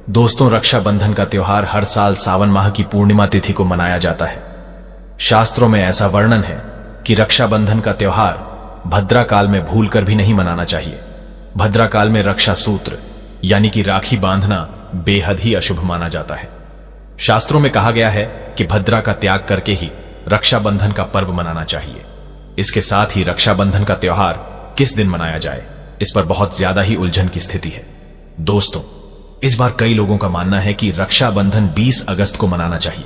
दोस्तों, रक्षाबंधन का त्योहार हर साल सावन माह की पूर्णिमा तिथि को मनाया जाता है। शास्त्रों में ऐसा वर्णन है कि रक्षाबंधन का त्योहार भद्रा काल में भूलकर भी नहीं मनाना चाहिए। भद्रा काल में रक्षा सूत्र यानी कि राखी बांधना बेहद ही अशुभ माना जाता है। शास्त्रों में कहा गया है कि भद्रा का त्याग करके ही रक्षाबंधन का पर्व मनाना चाहिए। इसके साथ ही रक्षाबंधन का त्योहार किस दिन मनाया जाए, इस पर बहुत ज्यादा ही उलझन की स्थिति है। दोस्तों, इस बार कई लोगों का मानना है कि रक्षाबंधन 20 अगस्त को मनाना चाहिए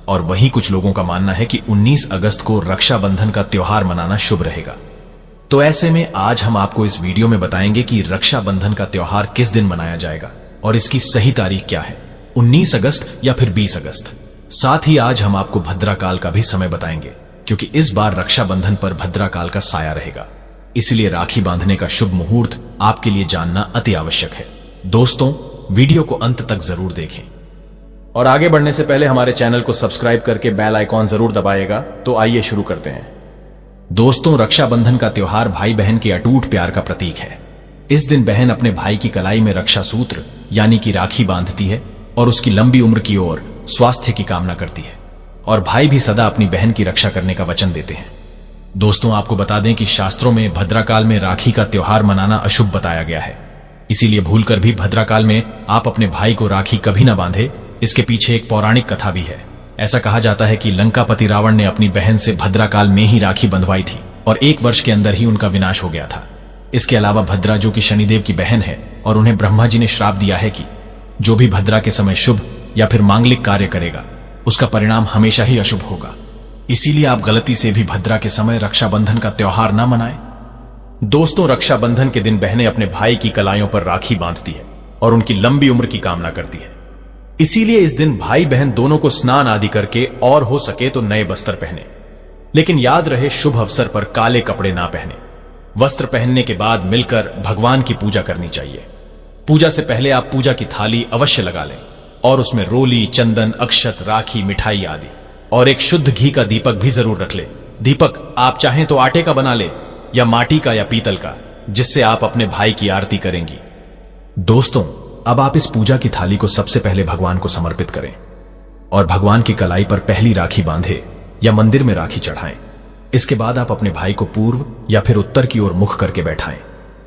और वहीं कुछ लोगों का मानना है कि 19 अगस्त को रक्षाबंधन का त्योहार मनाना शुभ रहेगा। तो ऐसे में आज हम आपको इस वीडियो में बताएंगे कि रक्षाबंधन का त्योहार किस दिन मनाया जाएगा और इसकी सही तारीख क्या है, 19 अगस्त या फिर 20 अगस्त। साथ ही आज हम आपको भद्रा काल का भी समय बताएंगे, क्योंकि इस बार रक्षाबंधन पर भद्रा काल का साया रहेगा। इसलिए राखी बांधने का शुभ मुहूर्त आपके लिए जानना अति आवश्यक है। दोस्तों, वीडियो को अंत तक जरूर देखें और आगे बढ़ने से पहले हमारे चैनल को सब्सक्राइब करके बेल आइकॉन जरूर दबाइएगा। तो आइए शुरू करते हैं। दोस्तों, रक्षाबंधन का त्योहार भाई बहन के अटूट प्यार का प्रतीक है। इस दिन बहन अपने भाई की कलाई में रक्षा सूत्र यानी कि राखी बांधती है और उसकी लंबी उम्र की ओर स्वास्थ्य की कामना करती है, और भाई भी सदा अपनी बहन की रक्षा करने का वचन देते हैं। दोस्तों, आपको बता दें कि शास्त्रों में भद्राकाल में राखी का त्योहार मनाना अशुभ बताया गया है। इसीलिए भूलकर भी भद्राकाल में आप अपने भाई को राखी कभी न बांधे। इसके पीछे एक पौराणिक कथा भी है। ऐसा कहा जाता है कि लंकापति रावण ने अपनी बहन से भद्राकाल में ही राखी बंधवाई थी और 1 वर्ष के अंदर ही उनका विनाश हो गया था। इसके अलावा भद्रा, जो कि शनिदेव की बहन है, और उन्हें ब्रह्मा जी ने श्राप दिया है कि जो भी भद्रा के समय शुभ या फिर मांगलिक कार्य करेगा उसका परिणाम हमेशा ही अशुभ होगा। इसीलिए आप गलती से भी भद्रा के समय रक्षाबंधन का त्योहार न मनाएं। दोस्तों, रक्षाबंधन के दिन बहनें अपने भाई की कलाइयों पर राखी बांधती है और उनकी लंबी उम्र की कामना करती है। इसीलिए इस दिन भाई बहन दोनों को स्नान आदि करके और हो सके तो नए वस्त्र पहने, लेकिन याद रहे शुभ अवसर पर काले कपड़े ना पहने। वस्त्र पहनने के बाद मिलकर भगवान की पूजा करनी चाहिए। पूजा से पहले आप पूजा की थाली अवश्य लगा लें और उसमें रोली, चंदन, अक्षत, राखी, मिठाई आदि और एक शुद्ध घी का दीपक भी जरूर रख ले। दीपक आप चाहें तो आटे का बना ले या माटी का या पीतल का, जिससे आप अपने भाई की आरती करेंगी। दोस्तों, अब आप इस पूजा की थाली को सबसे पहले भगवान को समर्पित करें और भगवान की कलाई पर पहली राखी बांधे या मंदिर में राखी चढ़ाएं। इसके बाद आप अपने भाई को पूर्व या फिर उत्तर की ओर मुख करके बैठाएं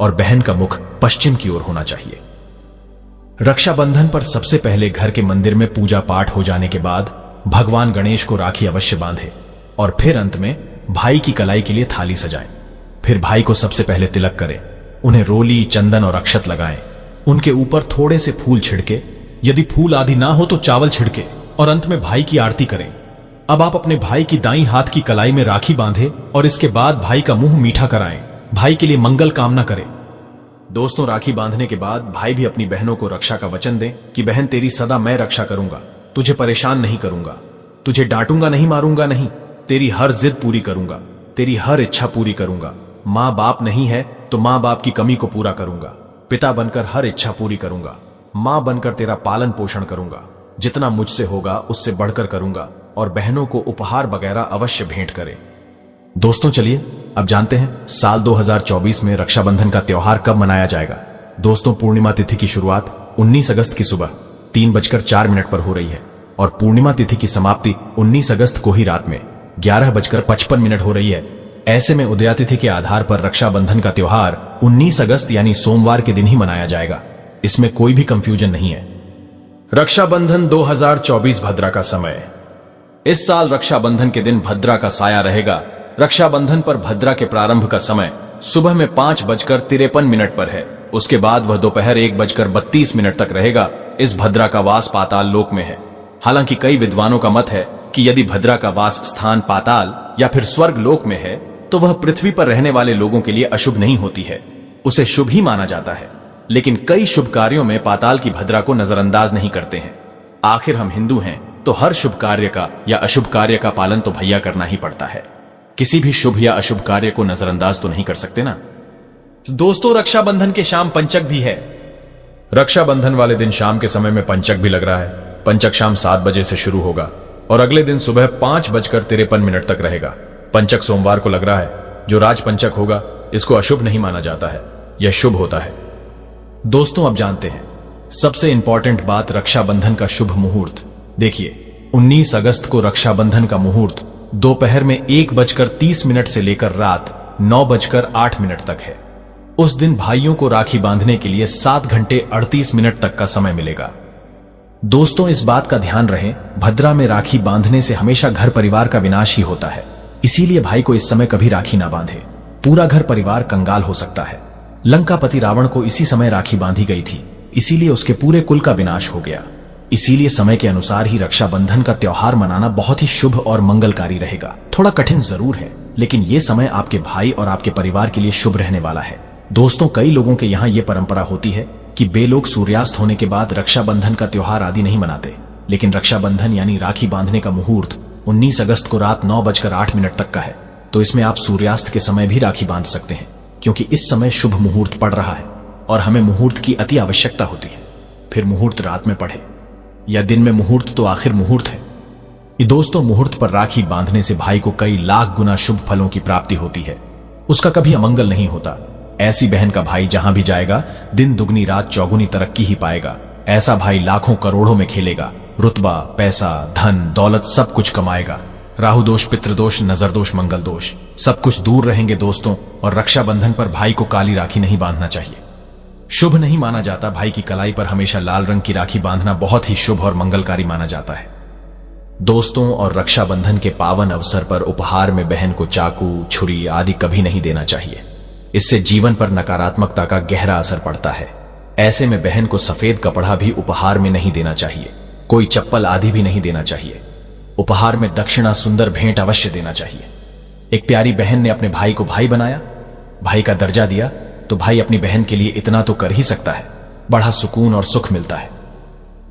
और बहन का मुख पश्चिम की ओर होना चाहिए। रक्षाबंधन पर सबसे पहले घर के मंदिर में पूजा पाठ हो जाने के बाद भगवान गणेश को राखी अवश्य बांधे और फिर अंत में भाई की कलाई के लिए थाली सजाएं। फिर भाई को सबसे पहले तिलक करें, उन्हें रोली, चंदन और अक्षत लगाएं। उनके ऊपर थोड़े से फूल छिड़के, यदि फूल आदि ना हो तो चावल छिड़के, और अंत में भाई की आरती करें। अब आप अपने भाई की दाईं हाथ की कलाई में राखी बांधे और इसके बाद भाई का मुंह मीठा कराएं। भाई के लिए मंगल कामना करें। दोस्तों, राखी बांधने के बाद भाई भी अपनी बहनों को रक्षा का वचन दें कि बहन, तेरी सदा मैं रक्षा करूंगा, तुझे परेशान नहीं करूंगा, तुझे डांटूंगा नहीं, मारूंगा नहीं, तेरी हर जिद पूरी करूंगा, तेरी हर इच्छा पूरी करूंगा। मां बाप नहीं है तो मां बाप की कमी को पूरा करूंगा, पिता बनकर हर इच्छा पूरी करूंगा, मां बनकर तेरा पालन पोषण करूंगा, जितना मुझसे होगा उससे बढ़कर करूंगा, और बहनों को उपहार वगैरह अवश्य भेंट करें। दोस्तों, चलिए अब जानते हैं साल 2024 में रक्षाबंधन का त्योहार कब मनाया जाएगा। दोस्तों, पूर्णिमा तिथि की शुरुआत 19 अगस्त की सुबह 3:04 पर हो रही है और पूर्णिमा तिथि की समाप्ति 19 अगस्त को ही रात में 11:55 हो रही है। ऐसे में उदयातिथि के आधार पर रक्षाबंधन का त्योहार 19 अगस्त यानी सोमवार के दिन ही मनाया जाएगा। इसमें कोई भी कंफ्यूजन नहीं है। रक्षाबंधन 2024 भद्रा का समय। इस साल रक्षाबंधन के दिन भद्रा का साया रहेगा। रक्षाबंधन पर भद्रा के प्रारंभ का समय सुबह में 5:53 पर है। उसके बाद वह दोपहर 1:32 तक रहेगा। इस भद्रा का वास पाताल लोक में है। हालांकि कई विद्वानों का मत है कि यदि भद्रा का वास स्थान पाताल या फिर स्वर्ग लोक में है तो वह पृथ्वी पर रहने वाले लोगों के लिए अशुभ नहीं होती है, उसे शुभ ही माना जाता है। लेकिन कई शुभ कार्यों में पाताल की भद्रा को नजरअंदाज नहीं करते हैं। आखिर हम हिंदू हैं तो हर शुभ कार्य का या अशुभ कार्य का पालन तो भैया करना ही पड़ता है। किसी भी शुभ या अशुभ कार्य को नजरअंदाज तो नहीं कर सकते ना। दोस्तों, रक्षाबंधन के शाम पंचक भी है। रक्षाबंधन वाले दिन शाम के समय में पंचक भी लग रहा है। पंचक शाम 7 बजे से शुरू होगा और अगले दिन सुबह 5:53 तक रहेगा। पंचक सोमवार को लग रहा है। जो राज पंचक होगा इसको अशुभ नहीं माना जाता है, यह शुभ होता है। दोस्तों, अब जानते हैं सबसे इंपॉर्टेंट बात, रक्षाबंधन का शुभ मुहूर्त। देखिए, 19 अगस्त को रक्षाबंधन का मुहूर्त दोपहर में 1:30 से लेकर रात 9:08 तक है। उस दिन भाइयों को राखी बांधने के लिए 7 घंटे 38 मिनट तक का समय मिलेगा। दोस्तों, इस बात का ध्यान रहे, भद्रा में राखी बांधने से हमेशा घर परिवार का विनाश ही होता है। इसीलिए भाई को इस समय कभी राखी ना बांधे, पूरा घर परिवार कंगाल हो सकता है। लंकापति रावण को इसी समय राखी बांधी गई थी, इसीलिए उसके पूरे कुल का विनाश हो गया। इसीलिए समय के अनुसार ही रक्षाबंधन का त्योहार मनाना बहुत ही शुभ और मंगलकारी रहेगा। थोड़ा कठिन जरूर है, लेकिन यह समय आपके भाई और आपके परिवार के लिए शुभ रहने वाला है। दोस्तों, कई लोगों के यहाँ यह परंपरा होती है कि वे लोग सूर्यास्त होने के बाद रक्षाबंधन का त्योहार आदि नहीं मनाते, लेकिन रक्षाबंधन यानी राखी बांधने का मुहूर्त 19 अगस्त को रात 9:08 तक का है। तो इसमें आप सूर्यास्त के समय भी राखी बांध सकते हैं, क्योंकि इस समय शुभ मुहूर्त पड़ रहा है और हमें मुहूर्त की अति आवश्यकता होती है। फिर मुहूर्त रात में पड़े या दिन में, मुहूर्त तो आखिर मुहूर्त है। दोस्तों, मुहूर्त पर राखी बांधने से भाई को कई लाख गुना शुभ फलों की प्राप्ति होती है, उसका कभी अमंगल नहीं होता। ऐसी बहन का भाई जहां भी जाएगा, दिन दुगनी रात चौगुनी तरक्की ही पाएगा। ऐसा भाई लाखों करोड़ों में खेलेगा, रुतबा, पैसा, धन दौलत सब कुछ कमाएगा। राहु दोष, पितृदोष, नजर दोष, मंगल दोष सब कुछ दूर रहेंगे दोस्तों। और रक्षाबंधन पर भाई को काली राखी नहीं बांधना चाहिए, शुभ नहीं माना जाता। भाई की कलाई पर हमेशा लाल रंग की राखी बांधना बहुत ही शुभ और मंगलकारी माना जाता है दोस्तों। और रक्षाबंधन के पावन अवसर पर उपहार में बहन को चाकू, छुरी आदि कभी नहीं देना चाहिए। इससे जीवन पर नकारात्मकता का गहरा असर पड़ता है। ऐसे में बहन को सफेद कपड़ा भी उपहार में नहीं देना चाहिए, कोई चप्पल आदि भी नहीं देना चाहिए। उपहार में दक्षिणा, सुंदर भेंट अवश्य देना चाहिए। एक प्यारी बहन ने अपने भाई को भाई बनाया, भाई का दर्जा दिया, तो भाई अपनी बहन के लिए इतना तो कर ही सकता है, बड़ा सुकून और सुख मिलता है।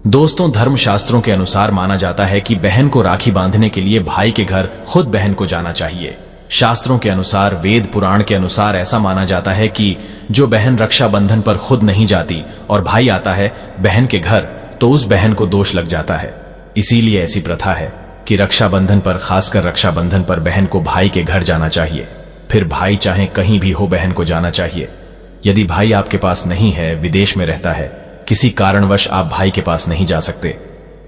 दोस्तों, धर्मशास्त्रों के अनुसार माना जाता है कि बहन को राखी बांधने के लिए भाई के घर खुद बहन को जाना चाहिए। शास्त्रों के अनुसार, वेद पुराण के अनुसार ऐसा माना जाता है कि जो बहन रक्षाबंधन पर खुद नहीं जाती और भाई आता है बहन के घर, तो उस बहन को दोष लग जाता है। इसीलिए ऐसी प्रथा है कि रक्षाबंधन पर, खासकर रक्षाबंधन पर बहन को भाई के घर जाना चाहिए। फिर भाई चाहे कहीं भी हो, बहन को जाना चाहिए। यदि भाई आपके पास नहीं है, विदेश में रहता है, किसी कारणवश आप भाई के पास नहीं जा सकते,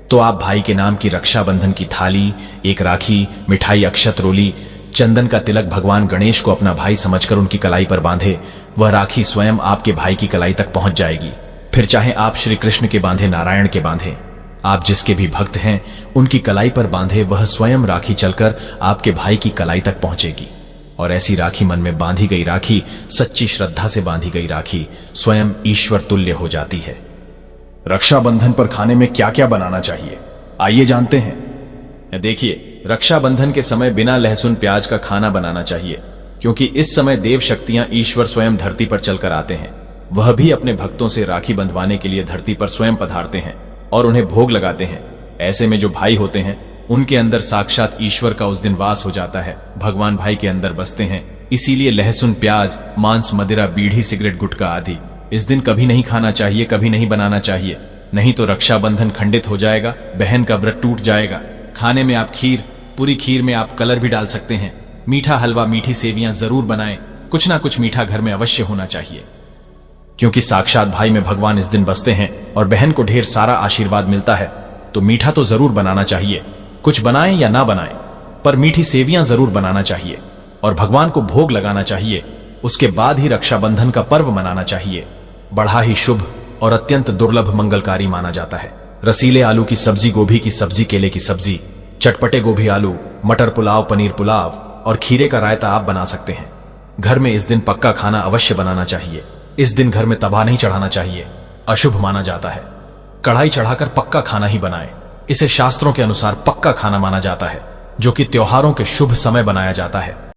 तो आप भाई के नाम की रक्षाबंधन की थाली, एक राखी, मिठाई, अक्षत रोली, चंदन का तिलक भगवान गणेश को अपना भाई समझकर उनकी कलाई पर बांधे। वह राखी स्वयं आपके भाई की कलाई तक पहुंच जाएगी। फिर चाहे आप श्री कृष्ण के बांधे, नारायण के बांधे, आप जिसके भी भक्त हैं उनकी कलाई पर बांधे, वह स्वयं राखी चलकर आपके भाई की कलाई तक पहुंचेगी। और ऐसी राखी, मन में बांधी गई राखी, सच्ची श्रद्धा से बांधी गई राखी स्वयं ईश्वर तुल्य हो जाती है। रक्षाबंधन पर खाने में क्या क्या बनाना चाहिए, आइए जानते हैं। देखिए, रक्षाबंधन के समय बिना लहसुन प्याज का खाना बनाना चाहिए, क्योंकि इस समय देव शक्तियां, ईश्वर स्वयं धरती पर चलकर आते हैं। वह भी अपने भक्तों से राखी बंधवाने के लिए धरती पर स्वयं पधारते हैं और उन्हें भोग लगाते हैं। ऐसे में जो भाई होते हैं उनके अंदर साक्षात ईश्वर का उस दिन वास हो जाता है, भगवान भाई के अंदर बसते हैं। इसीलिए लहसुन प्याज, मांस, मदिरा, बीड़ी, सिगरेट, गुटखा आदि इस दिन कभी नहीं खाना चाहिए, कभी नहीं बनाना चाहिए। नहीं तो रक्षाबंधन खंडित हो जाएगा, बहन का व्रत टूट जाएगा। खाने में आप खीर, पूरी खीर में आप कलर भी डाल सकते हैं। मीठा हलवा, मीठी सेवियां जरूर बनाएं। कुछ ना कुछ मीठा घर में अवश्य होना चाहिए, क्योंकि साक्षात भाई में भगवान इस दिन बसते हैं और बहन को ढेर सारा आशीर्वाद मिलता है। तो मीठा तो जरूर बनाना चाहिए, कुछ बनाएं या ना बनाएं, पर मीठी सेवियां जरूर बनाना चाहिए और भगवान को भोग लगाना चाहिए। उसके बाद ही रक्षाबंधन का पर्व मनाना चाहिए। बड़ा ही शुभ और अत्यंत दुर्लभ मंगलकारी माना जाता है। रसीले आलू की सब्जी, गोभी की सब्जी, केले की सब्जी, चटपटे गोभी आलू, मटर पुलाव, पनीर पुलाव और खीरे का रायता आप बना सकते हैं। घर में इस दिन पक्का खाना अवश्य बनाना चाहिए। इस दिन घर में तवा नहीं चढ़ाना चाहिए, अशुभ माना जाता है। कढ़ाई चढ़ाकर पक्का खाना ही बनाएं। इसे शास्त्रों के अनुसार पक्का खाना माना जाता है, जो कि त्योहारों के शुभ समय बनाया जाता है।